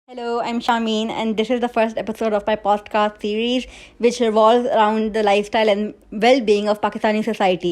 Hello, I'm Shameen, and this is the first episode of my podcast series, which revolves around the lifestyle and well-being of Pakistani society.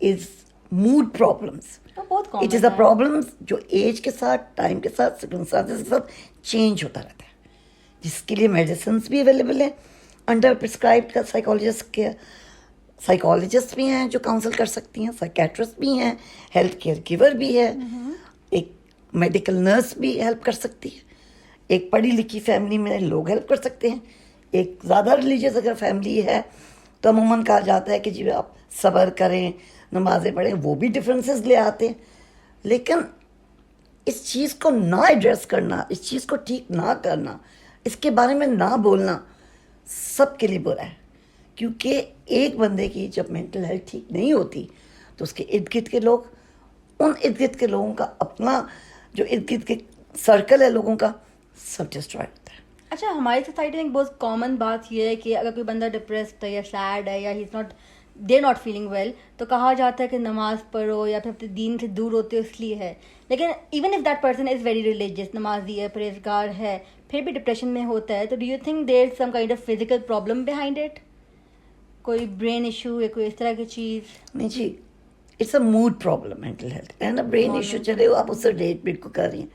is mood problems. بہت common It is a problem جو age کے ساتھ, time کے ساتھ, circumstances کے ساتھ change ہوتا رہتا ہے, جس کے لیے میڈیسنس بھی اویلیبل ہیں انڈر پرسکرائبڈ کا سائیکالوجسٹ بھی ہیں جو کاؤنسل کر سکتی ہیں, سائیکیٹرسٹ بھی ہیں, ہیلتھ کیئر گیور بھی ہے, ایک میڈیکل نرس بھی ہیلپ کر سکتی ہے, ایک پڑھی لکھی فیملی میں لوگ ہیلپ کر سکتے ہیں, ایک زیادہ ریلیجیس اگر فیملی ہے تو عموماً کہا جاتا ہے کہ جی آپ صبر کریں, نمازیں پڑھیں, وہ بھی ڈفرینسز لے آتے ہیں. لیکن اس چیز کو نہ ایڈریس کرنا, اس چیز کو ٹھیک نہ کرنا, اس کے بارے میں نہ بولنا سب کے لیے برا ہے. کیونکہ ایک بندے کی جب مینٹل ہیلتھ ٹھیک نہیں ہوتی تو اس کے ارد گرد کے لوگ, ان ارد گرد کے لوگوں کا اپنا جو ارد گرد کے سرکل ہے لوگوں کا, سب ڈسٹرائے ہوتا ہے. اچھا, ہماری سوسائٹی میں ایک بہت کامن بات یہ ہے کہ اگر کوئی بندہ ڈپریسڈ ہے یا سیڈ ہے یا he is not they not feeling well تو کہا جاتا ہے کہ نماز پڑھو یا پھر اپنے دین سے دور ہوتے ہو اس لیے ہے. لیکن even if that person is very religious, نمازی ہے, پرہیزگار ہے, پھر بھی ڈپریشن میں ہوتا ہے, تو do you think there is some kind of physical problem behind it, کوئی برین ایشو یا کوئی اس طرح کی چیز؟ نہیں جی, it's a mood problem mental health and a brain issue. چلے آپ اس سے ریٹ بیٹ کو کر رہی ہیں.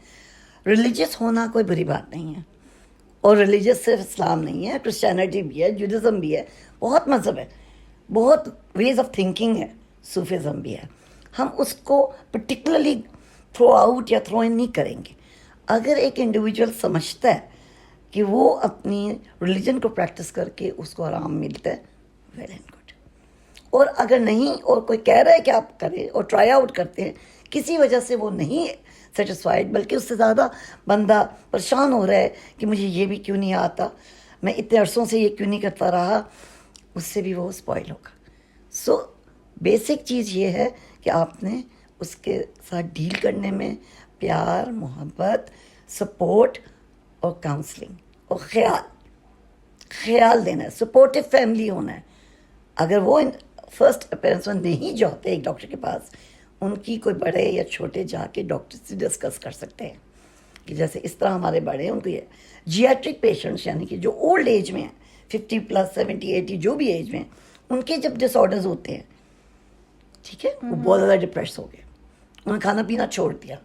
ریلیجیس ہونا کوئی بری بات نہیں ہے, اور ریلیجیس صرف اسلام نہیں ہے, کرسچینٹی بھی ہے, جوڈازم بھی ہے, بہت مذہب ہے, بہت ویز آف تھنکنگ ہے, صوفیزم بھی ہے. ہم اس کو پرٹیکولرلی تھرو آؤٹ یا تھرو ان نہیں کریں گے. اگر ایک انڈیویجول سمجھتا ہے کہ وہ اپنی ریلیجن کو پریکٹس کر کے اس کو آرام ملتا ہے, ویل اینڈ گڈ. اور اگر نہیں, اور کوئی کہہ رہا ہے کہ آپ کریں اور ٹرائی آؤٹ کرتے ہیں, کسی وجہ سے وہ نہیں سیٹسفائڈ بلکہ اس سے زیادہ بندہ پریشان ہو رہا ہے کہ مجھے یہ بھی کیوں نہیں آتا, میں اتنے عرصوں سے یہ کیوں نہیں کرتا رہا, اس سے بھی وہ اسپوائل ہوگا. سو بیسک چیز یہ ہے کہ آپ نے اس کے ساتھ ڈیل کرنے میں پیار, محبت, سپورٹ اور کاؤنسلنگ اور خیال دینا ہے, سپورٹیو فیملی ہونا ہے. اگر وہ فرسٹ اپیرنس میں نہیں جاتے ایک ڈاکٹر کے پاس, ان کی کوئی بڑے یا چھوٹے جا کے ڈاکٹر سے ڈسکس کر سکتے ہیں کہ جیسے اس طرح ہمارے بڑے ہیں, ان کو یہ جیاٹرک پیشنٹس یعنی کہ جو اولڈ ایج میں ہیں, 50+, 70, 80 جو بھی ایج میں ہیں, ان کے جب ڈس آرڈرز ہوتے ہیں, ٹھیک ہے, وہ بہت زیادہ ڈپریس ہو گئے, انہوں نے کھانا پینا چھوڑ دیا,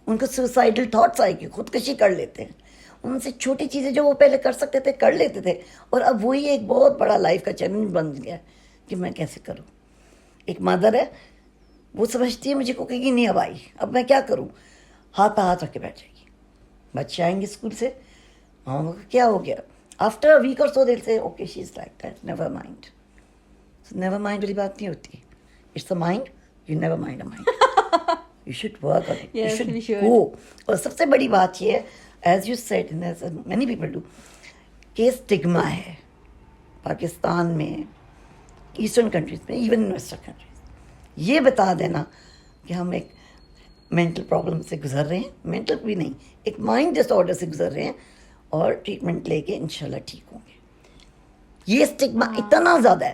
ان کو سوسائڈل تھاٹس آئے کہ خودکشی کر لیتے ہیں, ان سے چھوٹی چیزیں جو وہ پہلے کر سکتے تھے کر لیتے تھے, اور اب وہی ایک بہت بڑا لائف کا چیلنج بن گیا کہ میں کیسے کروں. ایک مدر ہے, وہ سمجھتی ہے مجھے کوکنگ نہیں اب آئی, اب میں کیا کروں, ہاتھ پہ ہاتھ رکھ کے بیٹھ جائے گی. بچے آئیں گے اسکول سے, ماما کو کیا ہو گیا, آفٹر اے ویک اور سو دل سے okay she is like that, never mind. Never mind والی بات نہیں ہوتی, it's a mind, you never mind a mind, you should work on it, you should go. اور سب سے بڑی بات یہ ہے, as you said many people do, کہ اسٹگما ہے پاکستان میں, ایسٹرن کنٹریز میں, ایون ان ویسٹرن کنٹریز. یہ بتا دینا کہ ہم ایک مینٹل پرابلم سے گزر رہے ہیں, مینٹل بھی نہیں, ایک مائنڈ ڈس آرڈر سے گزر رہے ہیں, اور ٹریٹمنٹ لے کے انشاءاللہ ٹھیک ہوں گے. یہ اسٹگما اتنا زیادہ ہے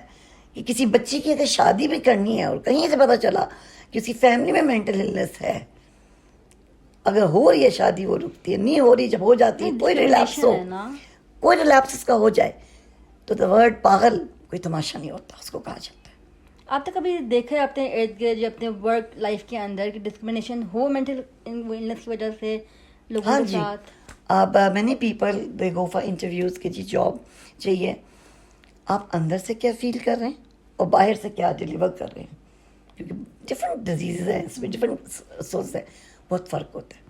کہ کسی بچی کی اگر شادی بھی کرنی ہے اور کہیں سے پتہ چلا کہ اس کی فیملی میں مینٹل النس ہے, اگر ہو رہی ہے شادی وہ رکتی ہے, نہیں ہو رہی جب ہو جاتی ہے, کوئی ریلیپس ہو, کوئی ریلیپس اس کا ہو جائے تو دا ورڈ پاگل کوئی تماشا نہیں ہوتا, اس کو کہا جاتا ہے. آپ نے کبھی دیکھا ہے اپنے ارد گرد یا اپنے ورک لائف کے اندر کہ ڈسکریمنیشن ہو مینٹل النس کی وجہ سے لوگوں کے ساتھ؟ اب many people they go for interviews کہ جی جاب چاہیے, آپ اندر سے کیا فیل کر رہے ہیں اور باہر سے کیا ڈلیور کر رہے ہیں, کیونکہ ڈفرینٹ ڈیزیز ہیں, اس میں ڈفرینٹ سورس ہے, بہت فرق ہوتا ہے.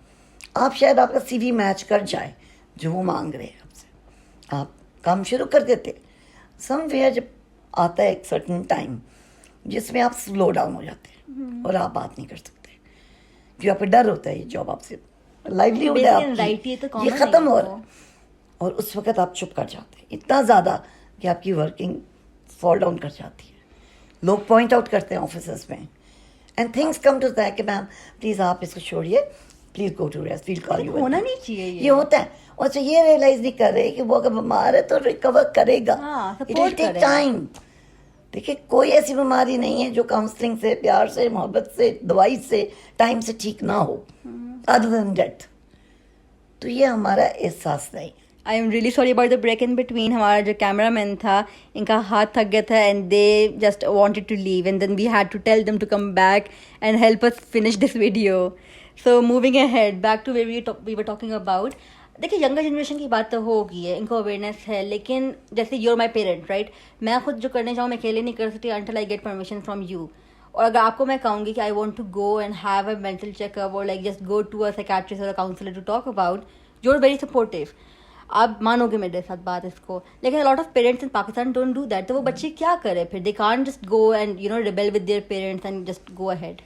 آپ شاید آپ کا سی وی میچ کر جائے جو وہ مانگ رہے ہیں آپ سے, آپ کام شروع کر دیتے, سم ویئر جب آتا ہے ایک سرٹن ٹائم جس میں آپ سلو ڈاؤن ہو جاتے ہیں اور آپ بات نہیں کر سکتے, کیونکہ آپ کو ڈر ہوتا ہے یہ جاب آپ سے لائیولیہوڈ ہے آپ کی, یہ ختم ہو رہا ہے, اور اس وقت آپ چپ کر جاتے ہیں اتنا زیادہ کہ آپ کی ورکنگ فال ڈاؤن کر جاتی ہے. لوگ پوائنٹ آؤٹ کرتے ہیں آفیسز میں, and things come to that کہ میم پلیز آپ اس کو چھوڑیے, please go to rest, we'll call you. ہونا نہیں چاہیے یہ ہوتا ہے, اور اچھا یہ ریئلائز نہیں کر رہے کہ وہ اگر بیمار ہے تو ریکور کرے گا, اٹ ول ٹیک ٹائم. دیکھیے کوئی ایسی بیماری نہیں ہے جو کاؤنسلنگ سے, پیار سے, محبت سے, دوائی سے, ٹائم سے ٹھیک نہ ہو, ادر دین ڈیتھ. تو یہ ہمارا احساس نہیں, I am really sorry about the break in between. ہمارا جو کیمرہ مین تھا ان کا ہاتھ تھک گیا تھا and they just wanted to leave and then we had to tell them to come back and help us finish this video. So moving ahead back to we were talking about. دیکھیے younger generation کی بات تو ہوگی ہے, ان کو awareness ہے, لیکن جیسے you are my parent right, میں خود جو کرنے چاہوں میں اکیلے نہیں کر سکتی until I get permission from you. اور اگر آپ کو میں کہوں گی کہ I want to go and have a mental check up اور like just go to a psychiatrist اور counsellor to talk about, you are very supportive, آپ مانو گے میرے ساتھ بات اس کو. لیکن lot of parents in Pakistan don't do that. تو وہ بچے کیا کرے پھر؟ They can't just go and you know rebel with their parents and just go ahead.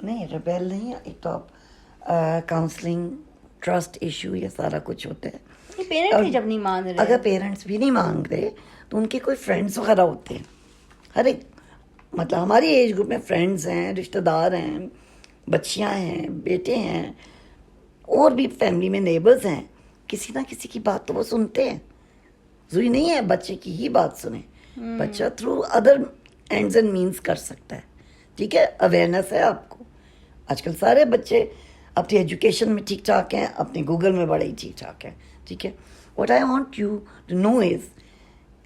نہیں ریبیل نہیں, ایک تو آپ کاؤنسلنگ, ٹرسٹ ایشو, یہ سارا کچھ ہوتا ہے. پیرنٹس ہی جب نہیں مان رہے, اگر پیرنٹس بھی نہیں مانگ رہے تو ان کے کوئی فرینڈس وغیرہ ہوتے ہیں. ہر ایک مطلب ہماری ایج گروپ میں فرینڈس ہیں, رشتہ دار ہیں, بچیاں ہیں, بیٹے ہیں, اور بھی فیملی میں نیبرز ہیں. کسی نہ کسی کی بات تو وہ سنتے ہیں. ضروری نہیں ہے بچے کی ہی بات سنیں, بچہ through other ends and means کر سکتا ہے. ٹھیک ہے, اویئرنیس ہے آپ کو. آج کل سارے بچے اپنی ایجوکیشن میں ٹھیک ٹھاک ہیں, اپنے گوگل میں بڑے ہی ٹھیک ٹھاک ہیں. ٹھیک ہے, what I want you to know is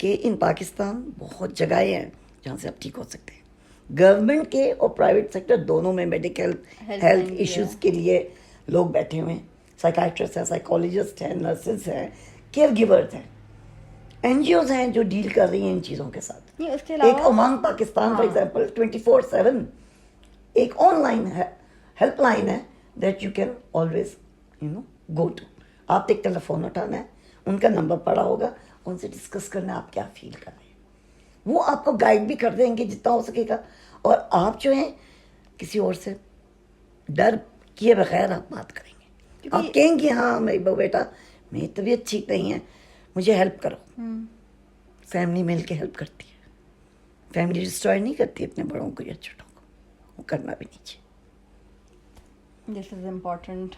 کہ ان پاکستان بہت جگہیں ہیں جہاں سے آپ ٹھیک ہو سکتے ہیں. گورنمنٹ کے اور پرائیویٹ سیکٹر دونوں میں میڈیکل ہیلتھ ایشوز کے لیے لوگ بیٹھے ہوئے ہیں. سائیکائٹرسٹ ہیں, سائیکالوجسٹ ہیں, نرسز ہیں, کیئر گیورز ہیں, این جی اوز ہیں جو ڈیل کر رہی ہیں ان چیزوں کے ساتھ. ایک امانگ پاکستان فار ایگزامپل 24/7 ایک آن لائن ہیلپ لائن ہے that you can always go to. آپ ایک ٹیلیفون اٹھانا ہے, ان کا نمبر پڑا ہوگا, ان سے ڈسکس کرنا ہے آپ کیا فیل کر رہے ہیں. وہ آپ کو گائیڈ بھی کر دیں گے جتنا ہو سکے گا. اور آپ جو ہیں کسی اور سے ڈر کیے بغیر آپ بات کریں گے. آپ کہیں گے ہاں میری بیٹا میری طبیعت ٹھیک نہیں ہے, مجھے ہیلپ کرو. فیملی مل کے ہیلپ کرتی ہے. فیملی ڈسٹرائے نہیں کرتی اپنے بڑوں کو یا چھوٹوں کو, وہ کرنا بھی نہیں چاہیے. دس از امپورٹنٹ.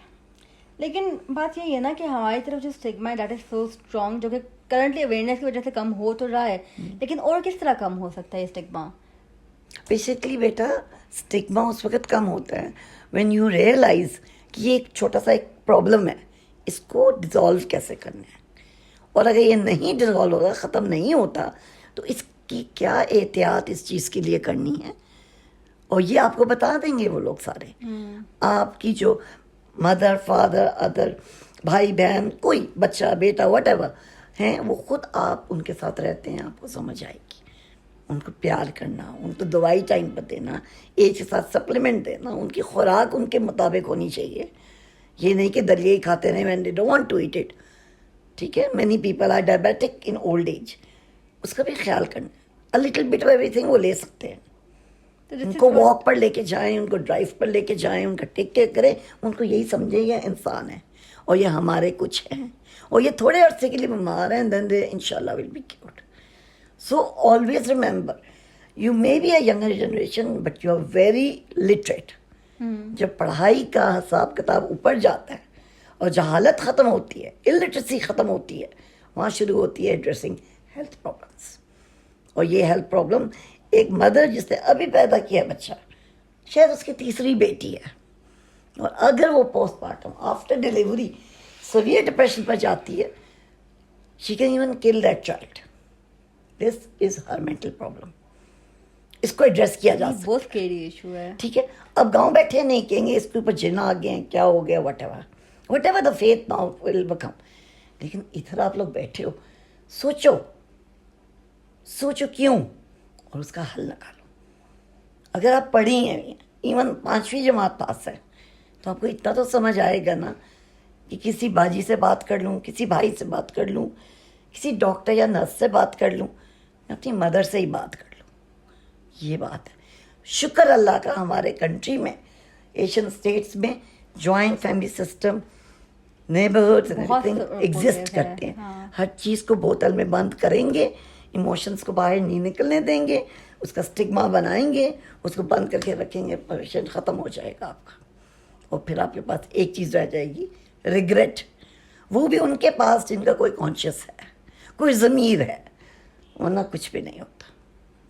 لیکن بات یہی ہے نا کہ ہماری طرف جو اسٹگما ہے دیٹ از سو اسٹرانگ, جو کہ کرنٹلی اویئرنیس کی وجہ سے کم ہو تو رہا ہے, لیکن اور کس طرح کم ہو سکتا ہے یہ اسٹگما؟ بیسکلی بیٹا اسٹگما اس وقت کم ہوتا ہے وین یو ریئلائز کہ یہ ایک چھوٹا سا ایک پرابلم ہے, اس کو ڈیزالو کیسے کرنا ہے. اور اگر یہ نہیں ڈیزالو ہوگا, ختم نہیں ہوتا, تو اس کی کیا احتیاط اس چیز کے لیے کرنی ہے. اور یہ آپ کو بتا دیں گے وہ لوگ سارے. آپ کی جو مدر, فادر, ادر بھائی بہن, کوئی بچہ, بیٹا, واٹ ایور ہیں, وہ خود آپ ان کے ساتھ رہتے ہیں, آپ کو سمجھ آئے گی. ان کو پیار کرنا, ان کو دوائی ٹائم پر دینا, ایج کے ساتھ سپلیمنٹ دینا, ان کی خوراک ان کے مطابق ہونی چاہیے. یہ نہیں کہ دلیہ ہی کھاتے رہیں when they don't want to eat it. ٹھیک ہے, many people are diabetic in old age. اس کا بھی خیال کرنا. a little bit of everything وہ لے سکتے ہیں. ان کو واک پر لے کے جائیں, ان کو ڈرائیو پر لے کے جائیں, ان کا ٹیک کیئر کریں, ان کو یہی سمجھیں یہ انسان ہے اور یہ ہمارے کچھ ہیں, اور یہ تھوڑے عرصے کے لیے بیمار ہیں, then they inshallah will be cured. So always remember, you may be a younger generation but you are very literate. جب پڑھائی کا حساب کتاب اوپر جاتا ہے اور جہالت ختم ہوتی ہے, illiteracy ختم ہوتی ہے, وہاں شروع ہوتی ہے ایڈریسنگ ہیلتھ پرابلمس. اور یہ ہیلتھ پرابلم ایک مدر جس نے ابھی پیدا کیا بچہ, شاید اس کی تیسری بیٹی ہے, اور اگر وہ postpartum after delivery severe depression پر جاتی ہے, she can even kill that child. This is her mental problem. اس کو ایڈریس کیا جا سکتا ہے. بہت اسکیری ایشو ہے. ٹھیک ہے, اب گاؤں بیٹھے نہیں کہیں گے اس کے اوپر جن آ گئے ہیں, کیا ہو گیا, what ever the faith now will become. لیکن ادھر آپ لوگ بیٹھے ہو, سوچو کیوں, اور اس کا حل نکالو. اگر آپ پڑھی ہیں, ایون 5ویں جماعت پاس ہے, تو آپ کو اتنا تو سمجھ آئے گا نا کہ کسی باجی سے بات کر لوں, کسی بھائی سے بات کر لوں, کسی ڈاکٹر یا نرس سے بات کر لوں, اپنی مدر سے ہی بات کر لوں. یہ بات ہے. شکر اللہ کا ہمارے کنٹری میں, ایشین اسٹیٹس میں joint family system, neighbourhood exist کرتے ہیں. ہر چیز کو بوتل میں بند کریں گے, ایموشنس کو باہر نہیں نکلنے دیں گے, اس کا اسٹگما بنائیں گے, اس کو بند کر کے رکھیں گے, پریشان ختم ہو جائے گا آپ کا. اور پھر آپ کے پاس ایک چیز رہ جائے گی, ریگریٹ. وہ بھی ان کے پاس جن کا کوئی کانشیس ہے, کوئی ضمیر ہے, ورنہ کچھ بھی نہیں ہوتا.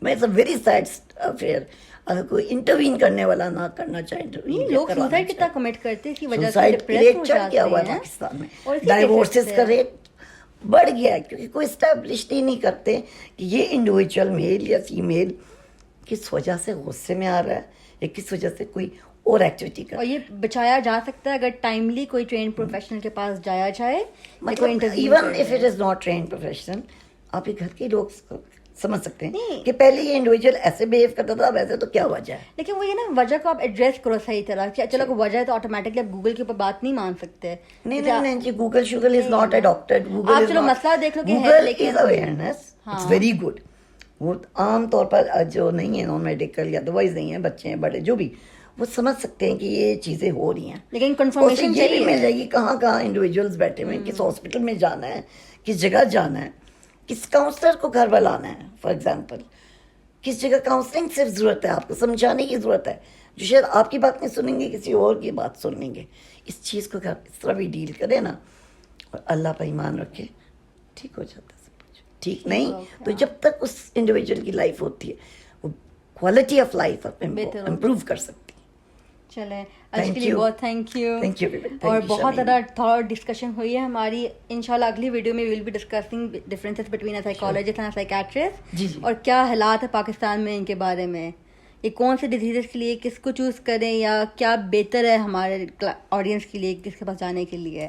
میں it's a very sad affair. اگر کوئی انٹروین کرنے والا نہ کرنا چاہے, لوگ سوسائڈ کتنا کمیٹ کرتے ہیں, اس کی وجہ سے سوسائڈ ریٹ چڑھ گیا ہوا ہے پاکستان میں. ڈائیورسز کا ریٹ بڑھ گیا ہے کیونکہ کوئی اسٹیبلش ہی نہیں کرتے کہ یہ انڈیویجول میل یا فیمیل کس وجہ سے غصے میں آ رہا ہے یا کس وجہ سے کوئی اور ایکٹیویٹی کر. اور یہ بچایا جا سکتا ہے اگر ٹائملی کوئی ٹرین پروفیشنل کے پاس جایا جائے. مطلب even if it is not train professional, آپ کے گھر کے لوگ سمجھ سکتے ہیں کہ پہلے یہ انڈیویجول ایسے بہیو کرتا تھا, ویسے تو کیا وجہ ہے. لیکن وہ یہ نا وجہ کو آپ ایڈریس کرو صحیح طرح. چلو کوئی وجہ ہے تو آٹومیٹکلی آپ گوگل کے اوپر بات نہیں مان سکتے. نہیں جی, گوگل شوگل از ناٹ اڈاپٹیڈ. آپ چلو مسئلہ دیکھ لو کہ Google is awareness, it's very good. وہ عام طور پر جو نہیں ہے نان میڈیکل یا ادروائز نہیں ہے, بچے ہیں بڑے جو بھی, وہ سمجھ سکتے ہیں کہ یہ چیزیں ہو رہی ہیں. لیکن کنفرمیشن یہ بھی مل جائے گی کہاں کہاں انڈیویجولس بیٹھے ہوئے ہیں, کس ہاسپٹل میں جانا ہے, کس جگہ جانا ہے, کس کاؤنسلر کو گھر بلانا ہے. فار ایگزامپل کس جگہ کاؤنسلنگ صرف ضرورت ہے, آپ کو سمجھانے کی ضرورت ہے, جو شاید آپ کی بات نہیں سنیں گے, کسی اور کی بات سن لیں گے. اس چیز کو گھر اس طرح بھی ڈیل کرے نا, اور اللہ پر ایمان رکھے, ٹھیک ہو جاتا ہے سب کچھ. ٹھیک نہیں تو جب تک اس انڈیویجول کی لائف ہوتی ہے, وہ کوالٹی آف لائف امپروو کر سکتی. چلیں آج کے لیے بہت تھینک یو. اور بہت زیادہ تھاٹ ڈسکشن ہوئی ہے ہماری. انشاءاللہ اگلی ویڈیو میں we'll be discussing differences between a psychologist and a psychiatrist, اور کیا حالات ہے پاکستان میں ان کے بارے میں, یہ کون سے ڈیزیزز کے لیے کس کو چوز کریں, یا کیا بہتر ہے ہمارے آڈینس کے لیے کس کے پاس جانے کے لیے.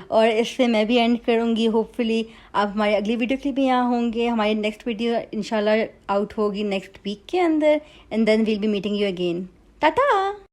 اور اس سے میں بھی اینڈ کروں گی. ہوپ فلی آپ ہماری اگلی ویڈیو کے لیے بھی یہاں ہوں گے. ہماری نیکسٹ ویڈیو انشاءاللہ آؤٹ ہوگی نیکسٹ ویک کے اندر, and then we'll be meeting you again. Tata.